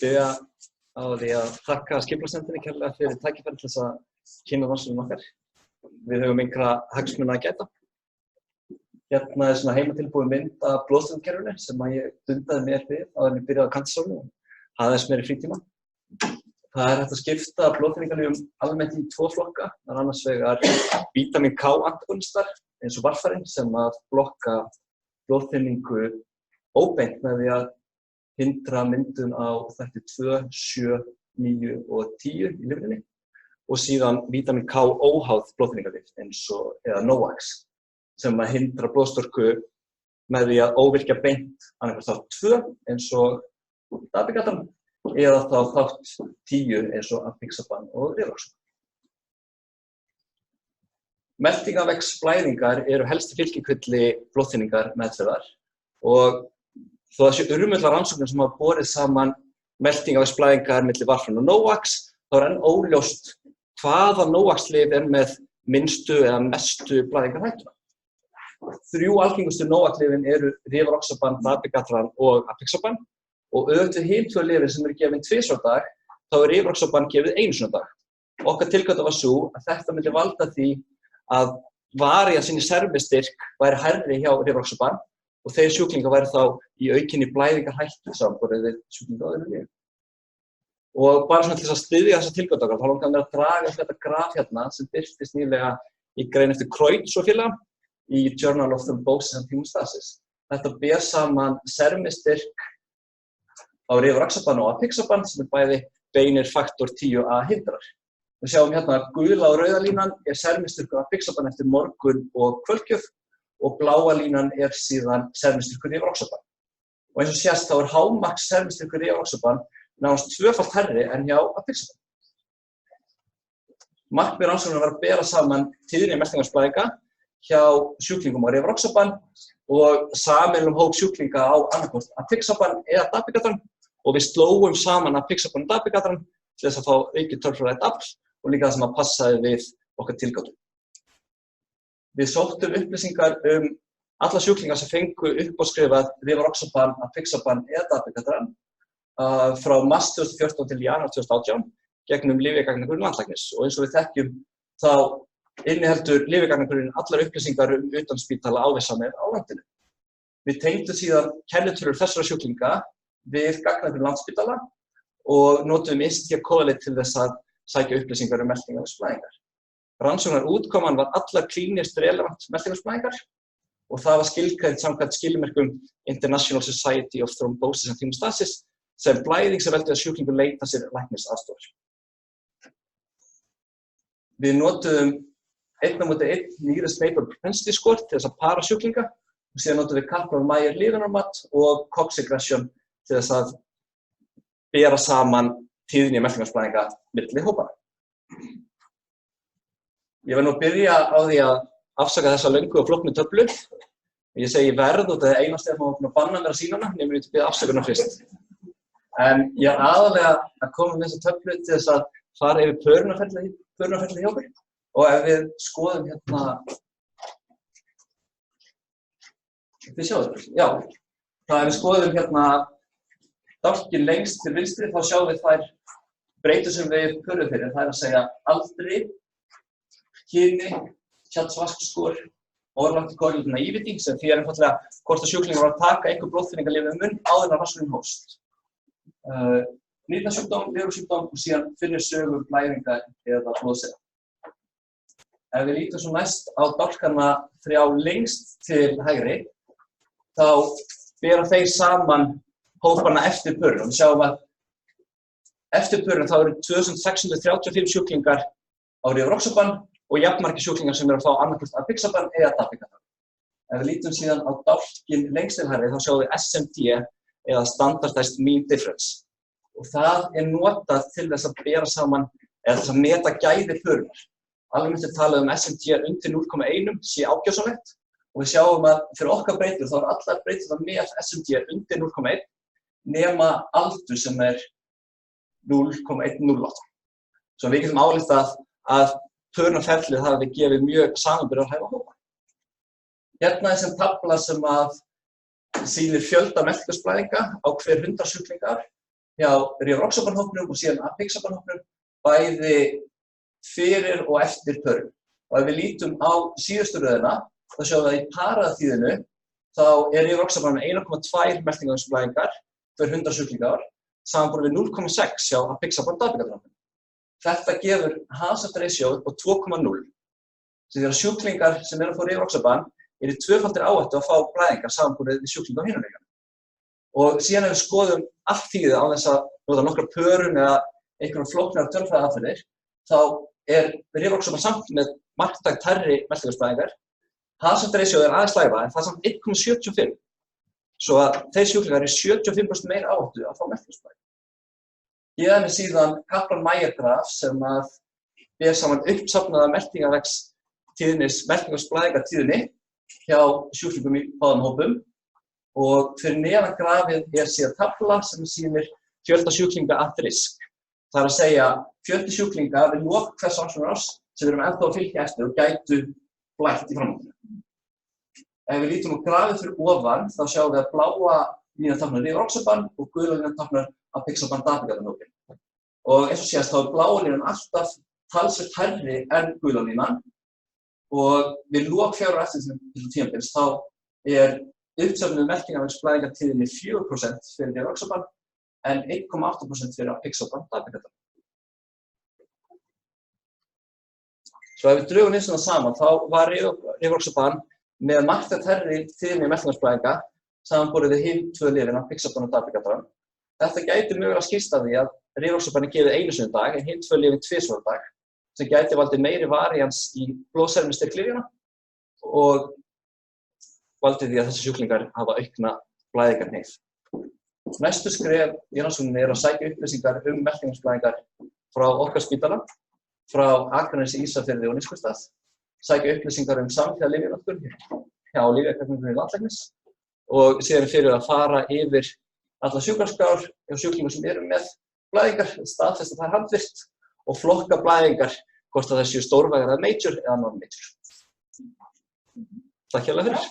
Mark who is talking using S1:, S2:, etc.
S1: byrja á því að þakka skipulagsnefndinni kærlega fyrir tækifæri til þess að kynna rannsóknina okkar. Við höfum einhverja hagsmuna að gæta. Hérna er svona heimatilbúin mynd af blóðströmmkerfinu sem að ég dundaði mér við áður en ég byrjaði á kantasólinu og hafði þess meiri frítíma. Það er hægt að skipta blóðþynningarlyfjum almennt í tvo flokka. Það er annars vegar vítamín K antagonistar eins og varfarin sem að blokka blóðþynningu óbeint með því að hindra myndun á þætti 2, 7, 9 og 10 í lifrinni og síðan vítamín K óháð blóðþynningarlyf eins og eða NOACs sem að hindra blóðstorku með því að óvirkja beint annað þátt 2 eins og dabigatran eða þá þátt 10 eins og apixaban og rivaroxaban. Meltingarvegsblæðingar eru helsti fylgikvilli blóðþynningar meðferðar og þó að þessi urmullar rannsóknir sem hafa borið saman meltingarvegsblæðingar milli varfarin og NOACs, þá er enn óljóst hvaða NOACs-lyf er með minnstu eða mestu blæðingarhættuna. 3 algengustu NOAC-lyfin eru rivaroxaban, dabigatran og apixaban og öfugt við hin 2 lyfin sem eru gefin 2 á dag, þá er rivaroxaban gefið 1 á dag. Okkar tilgáta var sú að þetta myndi valda því að varíansinn í servistyrk væri hærri hjá rivaroxaban og þeir sjúklingar væri þá í aukinni blæðingarhættu samanborið við sjúklinga á öðrum lyfjum. Og bara svona til þess að styðja þessa tilgáta okkar, þá langar mér að draga þetta graf hérna sem birtist nýlega í grein eftir Kreutz og félaga í Journal of Thrombosis and Hemostasis. Þetta ber saman servistyrk á rivaroxaban og apixaban sem er bæði beinir faktor 10a hindrar. Við sjáum hérna að gula og rauða línan er servistyrkur apixaban eftir morgun og kvöldgjöf og bláa línan er síðan servistyrkur rivaroxaban. Og eins og sést þá er hámarks servistyrkur rivaroxaban nánast 2-falt hærri en hjá apixaban. Markmið rannsóknarinnar var að bera saman tíðni meltingarvegsblæðinga hjá sjúklingum á rivaroxaban og sameiginlegum hóp sjúklinga á annaðhvort apixaban eða dabigatran og við slóum saman apixaban og dabigatran til þess að fá aukið tölfræðilegt afl og líka það sem að passaði við okkar tilgátu. Við sóttum upplýsingar alla sjúklingar sem fengu uppáskrifað rivaroxaban, apixaban eða dabigatran frá mars 2014 til janúar 2018 gegnum lyfjagagnagrunn landlæknis og eins og við þekkjum þá inniheldur lyfjagagnagrunnin allar upplýsingar utanspítala ávísanir á landinu. Við tengdum síðan kennitölur þessara sjúklinga við gagnagrunn Landspítala og notum InstaCorrelate til þess að sækja upplýsingar meltingarvegsblæðingar. Rannsóknarútkoman var allar klínískt relevant meltingarvegsblæðingar og það var skilgreint samkvæmt skilmerkum International Society of Thrombosis and Hemostasis sem blæðing sem veldur að sjúklingur leita sér læknisaðstoðar. Við notuðum 1:1 nearest neighbor propensity score til þess að para sjúklinga og síðan notum við Kaplan-Meier liðunarmat og Cox regression til þess að bera saman tíðni meltingarvegsblæðinga milli hópana. Ég verð nú að byrja á því að afsaka þessa löngu og flóknu töflu. Ég segi verð og það er einast ef maður banna mér að sýna hana, nema ég myndi biðja afsökunar fyrst. En ég er aðalega að koma með þessa töflu til þess að fara yfir pörunarferli hjá okkur. Og ef við skoðum hérna, þið sjáum þetta, já, það ef við skoðum hérna dálkinn lengst til vinstri, þá sjáum við þær breytur sem við pörum fyrir, það er að segja aldri, kyni, tjaldsvaskskor, orðlagtikkorlítina íviti, sem því einfaldlega hvort að sjúklingur var að taka einhver blóðþynningarlyf munn áður en rannsóknin hófst. Nýrnasjúkdóm, lifrarsjúkdóm og síðan fyrir sögur blæðingar eða blóðsega. Ef við lítum svo næst á dálkana 3 lengst til hægri, þá bera þeir saman hópana eftir pörun. Við sjáum að eftir pörun þá eru 2635 sjúklingar á rivaroxaban og jafnmargir sjúklingar sem eru að fá annaðhvort apixaban eða dabigatran. Ef við lítum síðan á dálkinn lengst til hægri, þá sjáum við SMD eða Standardized Mean Difference. Og það er notað til þess að bera saman eða þess að meta gæði pörunar. Almennt er talað SMD undir 0,1 sé ákjósanlegt og við sjáum að fyrir okkar breytur þá er allar breytur með SMD undir 0,1 nema aldur sem er 0,108. Svo við getum ályktað að pörunarferlið hafi gefið mjög samanburðarhæfa hópa. Hérna er sem tafla sem að sýnir fjölda meltingarvegsblæðinga á hver 100 sjúklingar hjá rivaroxaban-hópnum og síðan apixaban-hópnum, bæði fyrir og eftir pörun. Og ef við lítum á síðustu röðina, þá sjáum við að í paraþýðinu þá rivaroxaban 1,2 meltingarvegsblæðingar fyrir 100 sjúklingar, samanborið við 0,6 hjá apixaban-dabigatranum. Þetta gefur hazard ratio upp á 2,0. Því þegar sjúklingar sem eru að fá rivaroxaban eru í tvöfaldri áhættu að fá blæðingar samanborið við sjúklinga á hinum veginum. Og síðan ef við skoðum allt þýðið á þess að nota nokkra pörun eða einhverjum flóknar tölfræðiaðferðir, þá rivaroxaban samt með marktækt hærri meltingarvegsblæðingar. Hazard ratio aðeins lægra en það er samt 1,75. Svo að þeir sjúklingar eru 75% meira áhættu að fá meltingarvegsblæðingar. Ég hef með síðan Kaplan-Meier-graf sem að ber saman uppsafnaða meltingarvegsblæðingatíðni hjá sjúklingum í báðum hópum og fyrir neðan grafið síðan tafla sem sýnir fjölda sjúklinga at risk. Það er að segja fjöldi sjúklinga við lok hvers rannsóknarárs sem við erum ennþá að fylgja eftir og gætu blætt í framhaldinu. Ef við lítum á grafið fyrir ofan þá sjáum við að bláa línan táknar rivaroxaban og gula línan táknar apixaban-dabigatranhópinn. Og eins og síðast þá bláa línan alltaf talsvert hærri en gula línan og við lok 4 ára eftir tímabils þá uppsöfnuð meltingarvegsblæðingatíðni 4% fyrir rivaroxaban en 1,8% fyrir apixaban-dabigatranhópinn. Svo ef við drögum niðurstöðuna saman þá var rivaroxaban með marktækt hærri tíðni meltingarvegsblæðinga samanborið við hin 2 lyfin, apixaban og dabigatran. Þetta gæti mögulega skýrst af því að rivaroxaban gefið einu sinni á dag en hin 2 lyfin 2 sinni á dag, sem gæti valdið meiri varíans í blóðserfnisstyrk lyfjanna og valdið því að þessi sjúklingar hafa aukna blæðingarhneigð. Næstu skref í rannsókninni að sækja upplýsingar meltingarvegsblæðingar frá okkar spítala, frá Akranesi, Ísafirði og Neskaupstað, sækja upplýsingar samhliða lyfjanotkun hjá lyfjagagnagrunni landlæknis og síðan fyrir að fara yfir alla sjúkraskrár hjá sjúklingum sem eru með blæðingar, staðfesta það handvirkt og flokka blæðingar hvort að það séu stórvægar eða major eða non-major. Takk hérlega fyrir.